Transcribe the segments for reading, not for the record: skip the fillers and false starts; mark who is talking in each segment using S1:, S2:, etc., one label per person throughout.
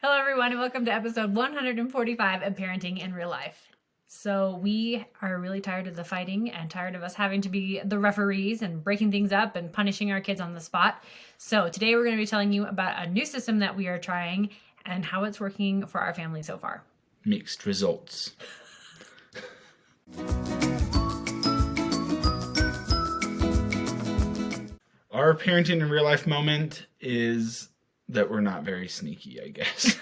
S1: Hello, everyone, and welcome to episode 145 of Parenting in Real Life. So we are really tired of the fighting and tired of us having to be the referees and breaking things up and punishing our kids on the spot. So today we're going to be telling you about a new system that we are trying and how it's working for our family so far.
S2: Mixed results. Our parenting in real life moment is that we're not very sneaky, I guess.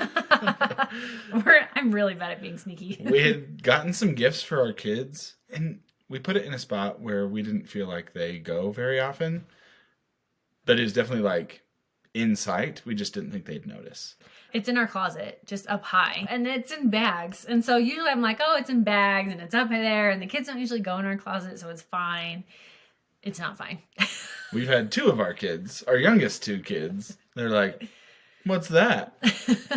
S1: I'm really bad at being sneaky.
S2: We had gotten some gifts for our kids, and we put it in a spot where we didn't feel like they go very often. But it was definitely like in sight. We just didn't think they'd notice.
S1: It's in our closet, just up high, and it's in bags. And so usually I'm like, oh, it's in bags and it's up there, and the kids don't usually go in our closet, so it's fine. It's not fine.
S2: We've had two of our kids, our youngest two kids. They're like, what's that?
S1: They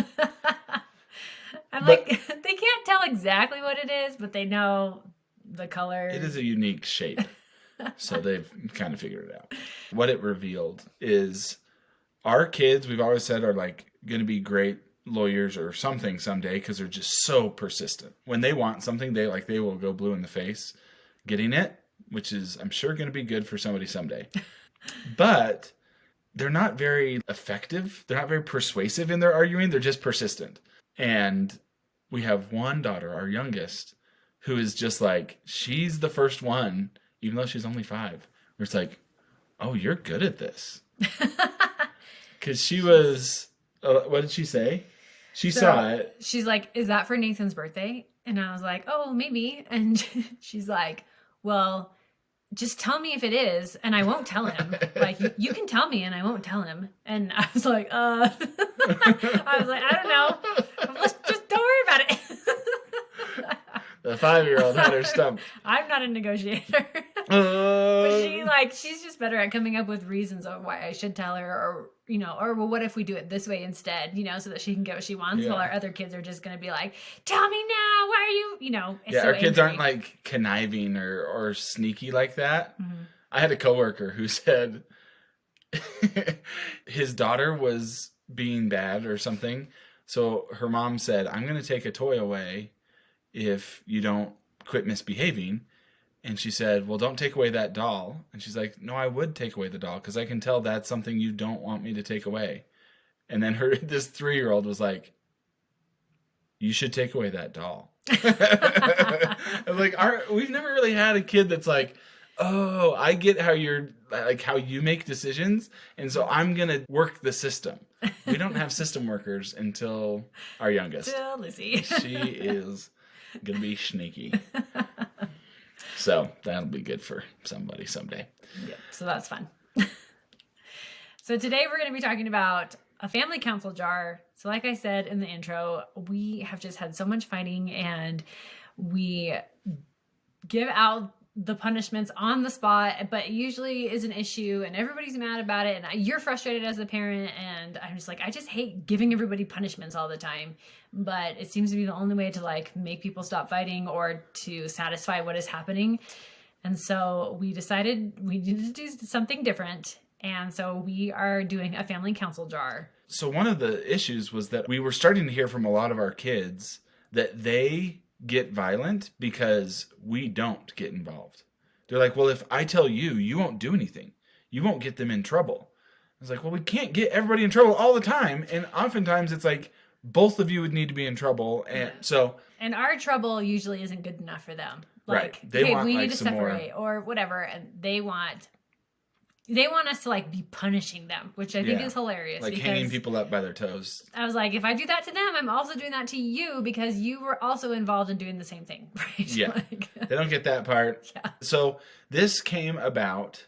S1: can't tell exactly what it is, but they know the color.
S2: It is a unique shape. So they've kind of figured it out. What it revealed is our kids, we've always said, are like going to be great lawyers or something someday because they're just so persistent. When they want something, they will go blue in the face getting it, which is, I'm sure, going to be good for somebody someday. But they're not very effective. They're not very persuasive in their arguing. They're just persistent. And we have one daughter, our youngest, who is just like, she's the first one, even though she's only 5. Where it's like, oh, you're good at this. Because she was, what did she say? She saw it.
S1: She's like, is that for Nathan's birthday? And I was like, oh, maybe. And she's like, well, just tell me if it is, and I won't tell him. Like, you can tell me, and I won't tell him. And I was like, I don't know. Let's just don't worry about it.
S2: The 5-year-old had her stumped.
S1: I'm not a negotiator. But she's just better at coming up with reasons of why I should tell her, or well, what if we do it this way instead, so that she can get what she wants, while our other kids are just going to be like, tell me now, why are you,
S2: Yeah,
S1: so
S2: our kids
S1: angry.
S2: aren't like conniving or sneaky like that.
S1: Mm-hmm.
S2: I had a coworker who said his daughter was being bad or something. So her mom said, I'm going to take a toy away if you don't quit misbehaving. And she said, well, don't take away that doll. And she's like, no, I would take away the doll because I can tell that's something you don't want me to take away. And then this 3-year-old was like, you should take away that doll. I was like, we've never really had a kid that's like, oh, I get how how you make decisions. And so I'm going to work the system. We don't have system workers until our youngest.
S1: Till Lucy.
S2: She is going to be sneaky. So that'll be good for somebody someday.
S1: Yep, so that's fun. So today we're going to be talking about a family council jar. So like I said in the intro, we have just had so much fighting, and we give out the punishments on the spot, but it usually is an issue and everybody's mad about it, and you're frustrated as a parent, and I'm just like, I just hate giving everybody punishments all the time. But it seems to be the only way to make people stop fighting or to satisfy what is happening. And so we decided we needed to do something different. And so we are doing a family council jar.
S2: So one of the issues was that we were starting to hear from a lot of our kids that they get violent because we don't get involved. They're like, well, if I tell you, you won't do anything. You won't get them in trouble. I was like, well, we can't get everybody in trouble all the time. And oftentimes it's like both of you would need to be in trouble. And
S1: our trouble usually isn't good enough for them.
S2: Right.
S1: We need to separate or whatever. And they want us to be punishing them, which I think is hilarious.
S2: Like hanging people up by their toes.
S1: I was like, if I do that to them, I'm also doing that to you because you were also involved in doing the same thing, right?
S2: Yeah. They don't get that part.
S1: Yeah.
S2: So this came about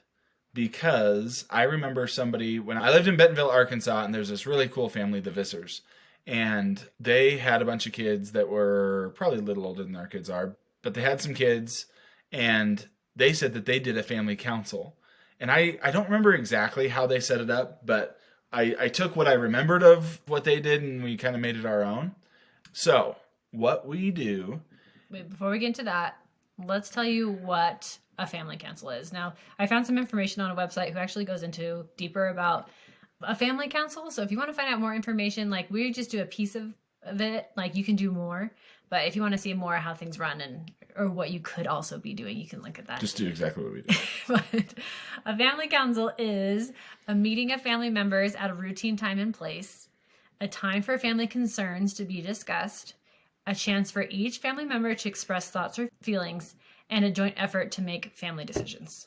S2: because I remember somebody, when I lived in Bentonville, Arkansas, and there's this really cool family, the Vissers. And they had a bunch of kids that were probably a little older than our kids are, but they had some kids, and they said that they did a family council. And I don't remember exactly how they set it up, but I took what I remembered of what they did, and we kind of made it our own. So what we do...
S1: Wait, before we get into that, let's tell you what a family council is. Now, I found some information on a website who actually goes into deeper about a family council. So if you want to find out more information, like we just do a piece of it, like you can do more. But if you want to see more how things run and or what you could also be doing, you can look at that.
S2: Just do exactly what we do.
S1: But a family council is a meeting of family members at a routine time and place, a time for family concerns to be discussed, a chance for each family member to express thoughts or feelings, and a joint effort to make family decisions.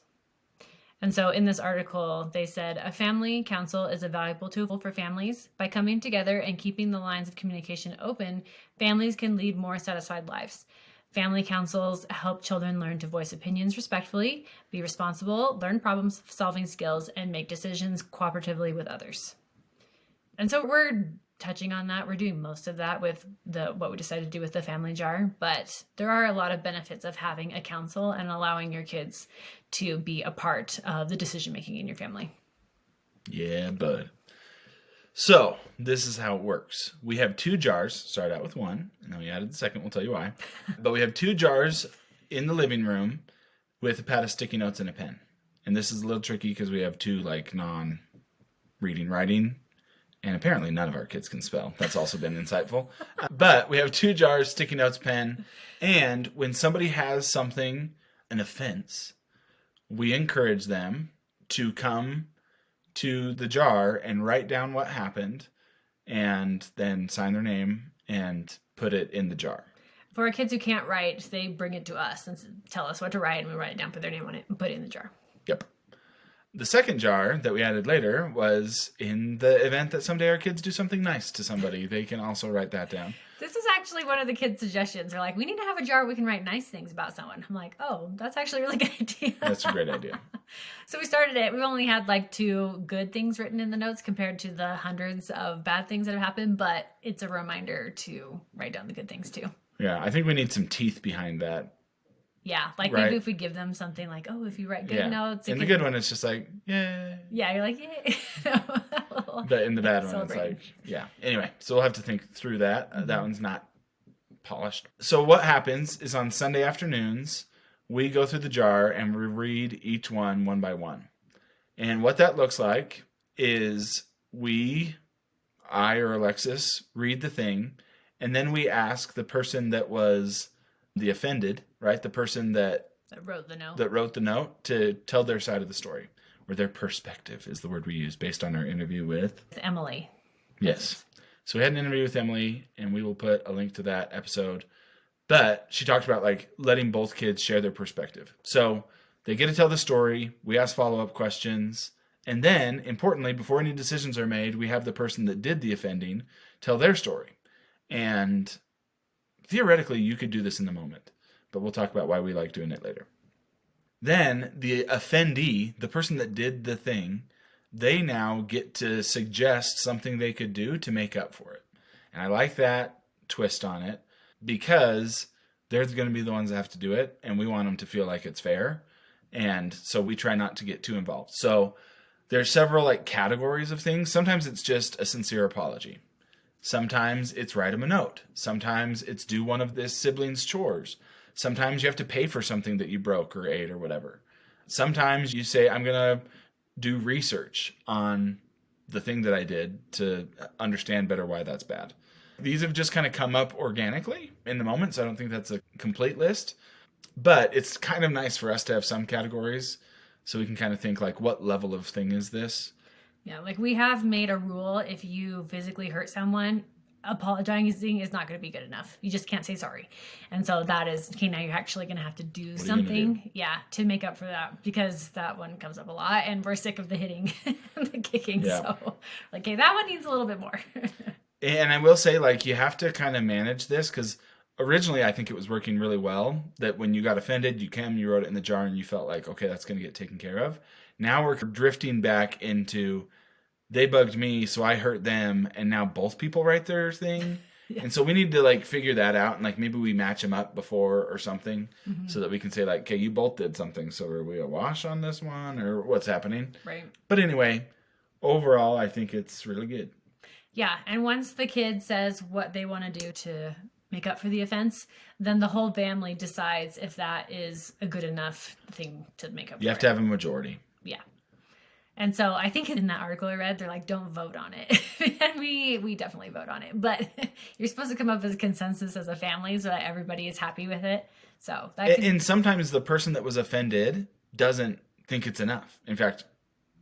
S1: And so in this article, they said a family council is a valuable tool for families. By coming together and keeping the lines of communication open, families can lead more satisfied lives. Family councils help children learn to voice opinions respectfully, be responsible, learn problem-solving skills, and make decisions cooperatively with others. And so we're touching on that. We're doing most of that with what we decided to do with the family jar, but there are a lot of benefits of having a council and allowing your kids to be a part of the decision making in your family.
S2: Yeah, bud. So this is how it works. We have 2 jars. Started out with 1, and then we added the second. We'll tell you why. But we have 2 jars in the living room with a pad of sticky notes and a pen. And this is a little tricky because we have 2 like non-reading writing. And apparently none of our kids can spell. That's also been insightful. But we have 2 jars, sticky notes, pen. And when somebody has something, an offense, we encourage them to come to the jar and write down what happened and then sign their name and put it in the jar.
S1: For our kids who can't write, they bring it to us and tell us what to write, and we write it down, put their name on it, and put it in the jar.
S2: Yep. The second jar that we added later was in the event that someday our kids do something nice to somebody. They can also write that down.
S1: This is actually one of the kids' suggestions. They're like, we need to have a jar where we can write nice things about someone. I'm like, oh, that's actually a really good idea.
S2: That's a great idea.
S1: So we started it. We've only had like 2 good things written in the notes compared to the hundreds of bad things that have happened, but it's a reminder to write down the good things too.
S2: Yeah, I think we need some teeth behind that.
S1: Yeah, like
S2: Right.
S1: maybe if we give them something like, oh, if you write good notes.
S2: In the good one, it's just like, yay.
S1: Yeah, you're like, yay.
S2: But in the bad one, it's
S1: Celebrating.
S2: like, yeah. Anyway, so we'll have to think through that. That one's not polished. So what happens is on Sunday afternoons, we go through the jar and we read each one by one. And what that looks like is I or Alexis, read the thing, and then we ask the person that was the offended, right? The person that
S1: wrote the note.
S2: wrote the note to tell their side of the story, or their perspective is the word we use based on our interview with
S1: Emily.
S2: Yes. So we had an interview with Emily, and we will put a link to that episode. But she talked about like letting both kids share their perspective. So they get to tell the story. We ask follow-up questions. And then, importantly, before any decisions are made, we have the person that did the offending tell their story. And theoretically, you could do this in the moment. But we'll talk about why we like doing it later. Then the offendee, the person that did the thing, they now get to suggest something they could do to make up for it. And I like that twist on it because they're going to be the ones that have to do it, and we want them to feel like it's fair. And so we try not to get too involved. So there's several like categories of things. Sometimes it's just a sincere apology. Sometimes it's write them a note. Sometimes it's do one of this sibling's chores. Sometimes you have to pay for something that you broke or ate or whatever. Sometimes you say, I'm going to do research on the thing that I did to understand better why that's bad. These have just kind of come up organically in the moment, so I don't think that's a complete list. But it's kind of nice for us to have some categories so we can kind of think like, what level of thing is this?
S1: Yeah, like we have made a rule, if you physically hurt someone, apologizing is not going to be good enough. You just can't say sorry. And so that is, okay, now you're actually going to have to do something, to make up for that, because that one comes up a lot and we're sick of the hitting and the kicking.
S2: Yeah.
S1: So like, okay, that one needs a little bit more.
S2: And I will say, like, you have to kind of manage this because originally I think it was working really well that when you got offended, you wrote it in the jar and you felt like, okay, that's going to get taken care of. Now we're drifting back into they bugged me, so I hurt them, and now both people write their thing. Yeah. And so we need to like figure that out, and like maybe we match them up before or something, so that we can say like, okay, you both did something, so are we a wash on this one, or what's happening?
S1: Right.
S2: But anyway, overall, I think it's really good.
S1: Yeah, and once the kid says what they want to do to make up for the offense, then the whole family decides if that is a good enough thing to make up for.
S2: You have to have a majority.
S1: Yeah. And so I think in that article I read, they're like, don't vote on it. And we definitely vote on it. But you're supposed to come up with a consensus as a family so that everybody is happy with it. So that can,
S2: And sometimes the person that was offended doesn't think it's enough. In fact,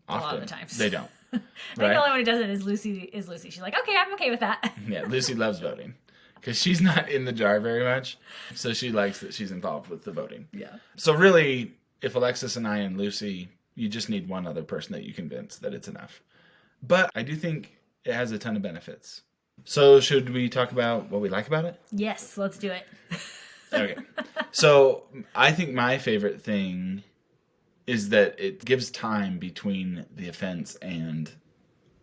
S2: often
S1: lot of the times.
S2: they don't.
S1: I think the only one who does it is Lucy. She's like, okay, I'm okay with that.
S2: Yeah, Lucy loves voting because she's not in the jar very much. So she likes that she's involved with the voting.
S1: Yeah.
S2: So really, if Alexis and I and Lucy, you just need one other person that you convince that it's enough. But I do think it has a ton of benefits. So should we talk about what we like about it?
S1: Yes, let's do it.
S2: Okay. So I think my favorite thing is that it gives time between the offense and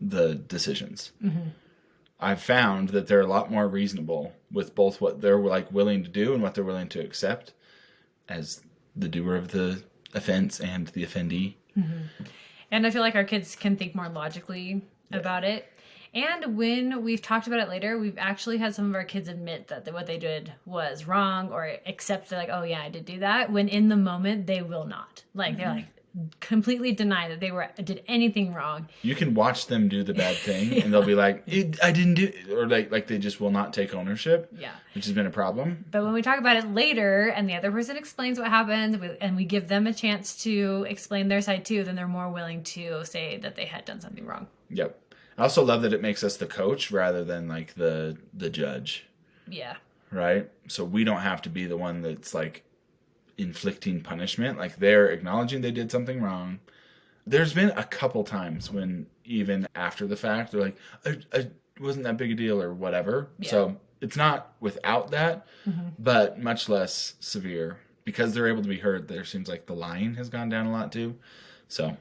S2: the decisions. Mm-hmm. I've found that they're a lot more reasonable with both what they're like willing to do and what they're willing to accept as the doer of the offense and the offendee.
S1: Mm-hmm. And I feel like our kids can think more logically about it. And when we've talked about it later, we've actually had some of our kids admit that what they did was wrong or accept that, like, oh yeah, I did do that. When in the moment, they will not. Like, they're like, completely deny that they did anything wrong.
S2: You can watch them do the bad thing and they'll be like, I didn't do it. Or like they just will not take ownership.
S1: Yeah.
S2: Which has been a problem.
S1: But when we talk about it later and the other person explains what happened and we give them a chance to explain their side too, then they're more willing to say that they had done something wrong.
S2: Yep. I also love that it makes us the coach rather than like the judge.
S1: Yeah.
S2: Right? So we don't have to be the one that's like inflicting punishment. Like they're acknowledging they did something wrong. There's been a couple times when even after the fact they're like, I wasn't that big a deal or whatever. Yeah. So it's not without that, but much less severe because they're able to be heard. There seems like the lying has gone down a lot too. So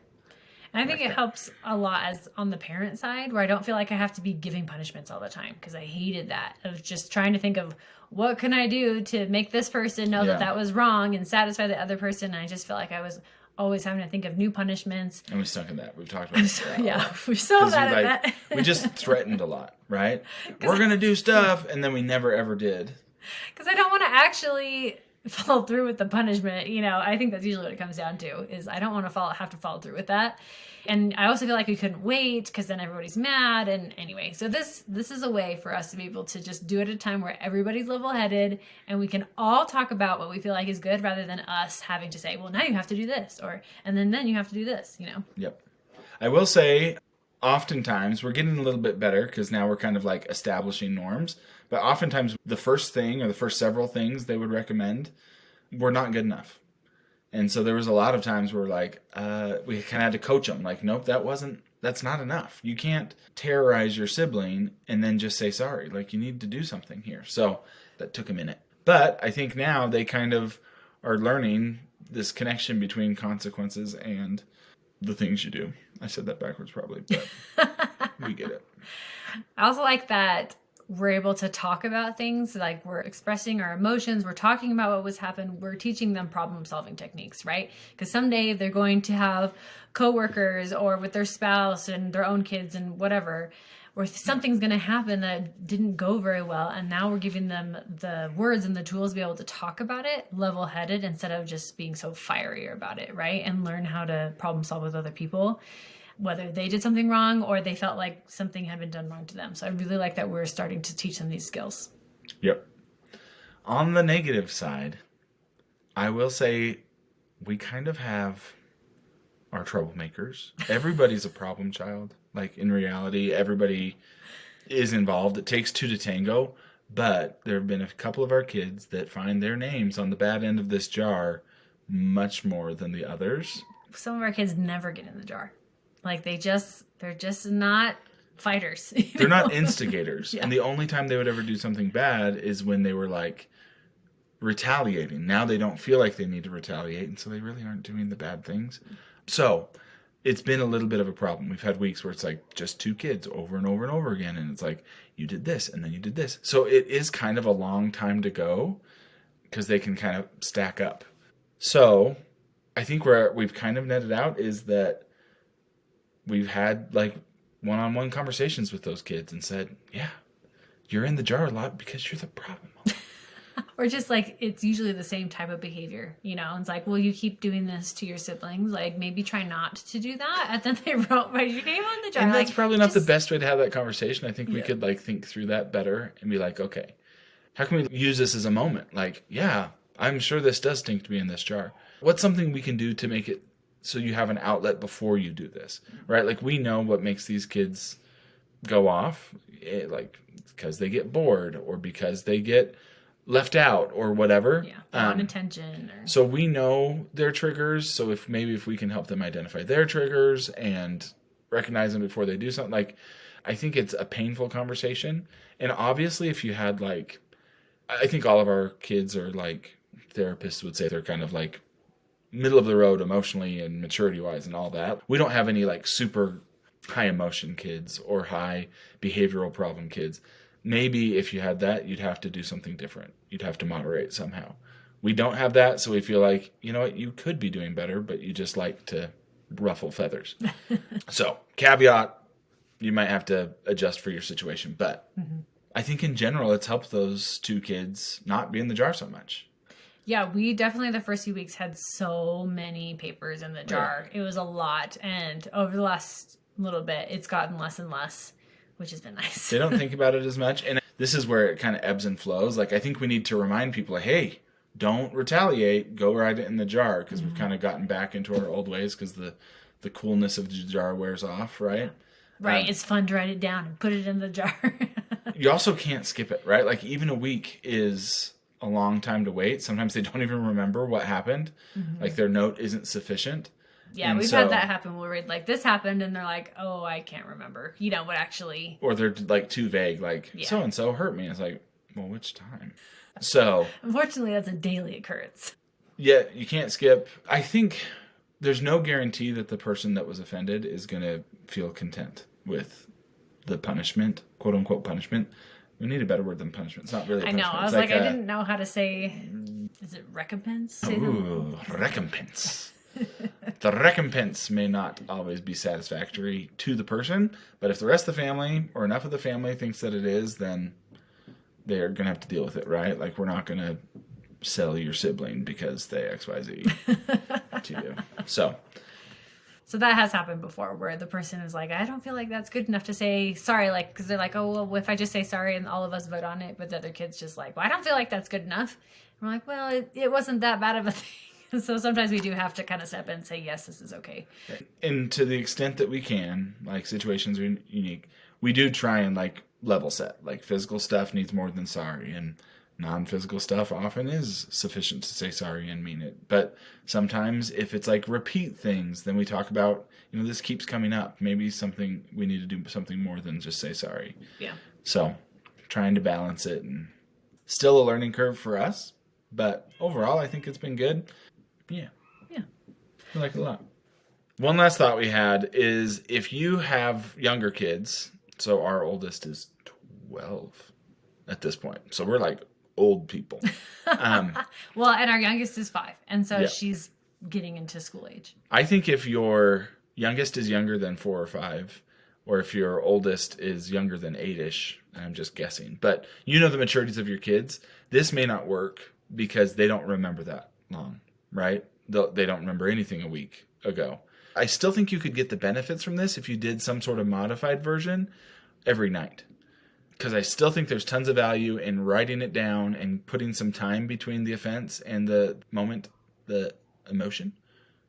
S1: and I think it helps a lot as on the parent side where I don't feel like I have to be giving punishments all the time because I hated that of just trying to think of what can I do to make this person know that was wrong and satisfy the other person. And I just felt like I was always having to think of new punishments.
S2: And we stuck in that. We've talked about that.
S1: Yeah, we're so bad at that.
S2: We just threatened a lot, right? We're going to do stuff, and then we never ever did.
S1: Because I don't want to actually follow through with the punishment. You know, I think that's usually what it comes down to is I don't want to have to follow through with that. And I also feel like we couldn't wait because then everybody's mad. And anyway, so this is a way for us to be able to just do it at a time where everybody's level-headed and we can all talk about what we feel like is good rather than us having to say, well, now you have to do this and then you have to do this, you know?
S2: Yep. I will say oftentimes we're getting a little bit better because now we're kind of like establishing norms. But oftentimes the first thing or the first several things they would recommend were not good enough. And so there was a lot of times where like, we kind of had to coach them. Like, nope, that's not enough. You can't terrorize your sibling and then just say sorry. Like you need to do something here. So that took a minute. But I think now they kind of are learning this connection between consequences and the things you do. I said that backwards probably, but we get it.
S1: I also like that we're able to talk about things, like we're expressing our emotions, we're talking about what was happened, we're teaching them problem solving techniques, right? Because someday they're going to have coworkers or with their spouse and their own kids and whatever, or something's going to happen that didn't go very well. And now we're giving them the words and the tools to be able to talk about it level-headed instead of just being so fiery about it, right? And learn how to problem solve with other people, whether they did something wrong or they felt like something had been done wrong to them. So I really like that we're starting to teach them these skills.
S2: Yep. On the negative side, I will say we kind of have our troublemakers. Everybody's a problem child. Like in reality, everybody is involved. It takes two to tango. But there have been a couple of our kids that find their names on the bad end of this jar much more than the others.
S1: Some of our kids never get in the jar. Like they're just not fighters.
S2: They're not instigators.
S1: Yeah.
S2: And the only time they would ever do something bad is when they were like retaliating. Now they don't feel like they need to retaliate. And so they really aren't doing the bad things. So it's been a little bit of a problem. We've had weeks where it's like just two kids over and over and over again. And it's like, you did this and then you did this. So it is kind of a long time to go because they can kind of stack up. So I think where we've kind of netted out is that we've had like one-on-one conversations with those kids and said, yeah, you're in the jar a lot because you're the problem.
S1: Or just like it's usually the same type of behavior, you know. It's like, well, you keep doing this to your siblings, like maybe try not to do that. And then they wrote your name on the jar.
S2: And that's
S1: like,
S2: probably not the
S1: just-
S2: best way to have that conversation. I think we
S1: Yeah.
S2: could like think through that better and be like, okay, how can we use this as a moment? Like, yeah, I'm sure this does stink to be in this jar. What's something we can do to make it so you have an outlet before you do this, right? Like we know what makes these kids go off, like because they get bored or because they get left out or whatever.
S1: Yeah, they want attention. Or...
S2: So we know their triggers. So if we can help them identify their triggers and recognize them before they do something, like I think it's a painful conversation. And obviously, if you had like, I think all of our kids are like therapists would say they're kind of like middle of the road emotionally and maturity wise and all that. We don't have any like super high emotion kids or high behavioral problem kids. Maybe if you had that, you'd have to do something different. You'd have to moderate somehow. We don't have that, so we feel like, you know what, you could be doing better, but you just like to ruffle feathers. So, caveat, you might have to adjust for your situation. But I think in general, it's helped those two kids not be in the jar so much.
S1: Yeah, we definitely the first few weeks had so many papers in the jar. It was a lot. And over the last little bit, it's gotten less and less, which has been nice.
S2: They don't think about it as much. And this is where it kind of ebbs and flows. Like, I think we need to remind people, like, hey, don't retaliate. Go write it in the jar, because we've kind of gotten back into our old ways because the coolness of the jar wears off, right?
S1: Right. It's fun to write it down and put it in the jar.
S2: You also can't skip it, right? Like, even a week is a long time to wait. Sometimes they don't even remember what happened. Like, their note isn't sufficient.
S1: Yeah,
S2: And
S1: we've
S2: so-
S1: had that happen where we're like, this happened, and they're like, oh, I can't remember. You know what actually...
S2: Or they're, like, too vague. Like,
S1: Yeah.
S2: so-and-so hurt me. It's like, well, which time? So...
S1: Unfortunately, that's a daily occurrence.
S2: Yeah, you can't skip. I think there's no guarantee that the person that was offended is going to feel content with the punishment, quote unquote punishment. We need a better word than punishment. It's not really a
S1: I know.
S2: punishment.
S1: I was
S2: It's
S1: like, I
S2: a-
S1: didn't know how to say... Is it recompense? Say that.
S2: Ooh, recompense. The recompense may not always be satisfactory to the person, but if the rest of the family or enough of the family thinks that it is, then they're going to have to deal with it, right? Like, we're not going to sell your sibling because they XYZ to you.
S1: So that has happened before where the person is like, I don't feel like that's good enough to say sorry. Like, because they're like, oh, well, if I just say sorry and all of us vote on it, but the other kid's just like, well, I don't feel like that's good enough. And we're like, well, it wasn't that bad of a thing. So sometimes we do have to kind of step in and say, yes, this is okay.
S2: And to the extent that we can, like, situations are unique, we do try and like level set. Like, physical stuff needs more than sorry, and non-physical stuff often is sufficient to say sorry and mean it. But sometimes if it's like repeat things, then we talk about, you know, this keeps coming up. Maybe something we need to do something more than just say sorry.
S1: Yeah.
S2: So trying to balance it, and still a learning curve for us, but overall I think it's been good. Yeah.
S1: Yeah.
S2: I like it a lot. One last thought we had is, if you have younger kids, so our oldest is 12 at this point. So we're like old people.
S1: Well, and our youngest is 5. And so
S2: Yeah.
S1: she's getting into school age.
S2: I think if your youngest is younger than 4 or 5, or if your oldest is younger than 8-ish, I'm just guessing, but you know the maturities of your kids, this may not work because they don't remember that long, right? They don't remember anything a week ago. I still think you could get the benefits from this if you did some sort of modified version every night. Because I still think there's tons of value in writing it down and putting some time between the offense and the moment, the emotion.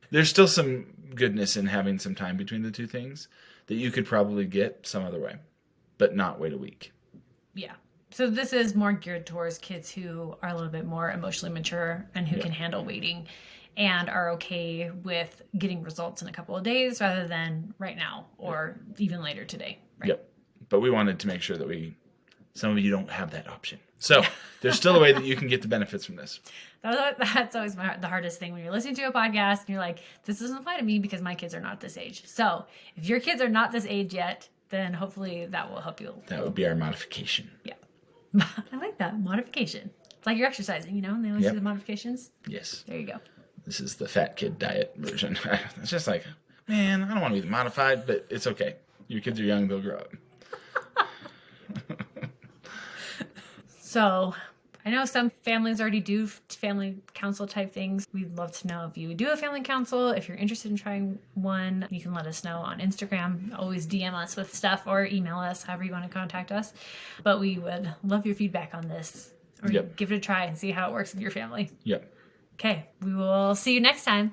S2: There's still some goodness in having some time between the two things that you could probably get some other way, but not wait a week.
S1: Yeah. So this is more geared towards kids who are a little bit more emotionally mature and who can handle waiting and are okay with getting results in a couple of days rather than right now or even later today. Right?
S2: Yep. But we wanted to make sure that some of you don't have that option. So there's still a way that you can get the benefits from this.
S1: That's always the hardest thing when you're listening to a podcast and you're like, this doesn't apply to me because my kids are not this age. So if your kids are not this age yet, then hopefully that will help you.
S2: That would be our modification.
S1: Yeah. I like that. Modification. It's like you're exercising, you know, and they always
S2: Yep.
S1: do the modifications.
S2: Yes.
S1: There you go.
S2: This is the fat kid diet version. It's just like, man, I don't want to be modified, but it's okay. Your kids are young, they'll grow up.
S1: So I know some families already do family council type things. We'd love to know if you do a family council. If you're interested in trying one, you can let us know on Instagram. Always DM us with stuff or email us, however you want to contact us. But we would love your feedback on this, or
S2: Yep.
S1: give it a try and see how it works in your family.
S2: Yep.
S1: Okay, we will see you next time.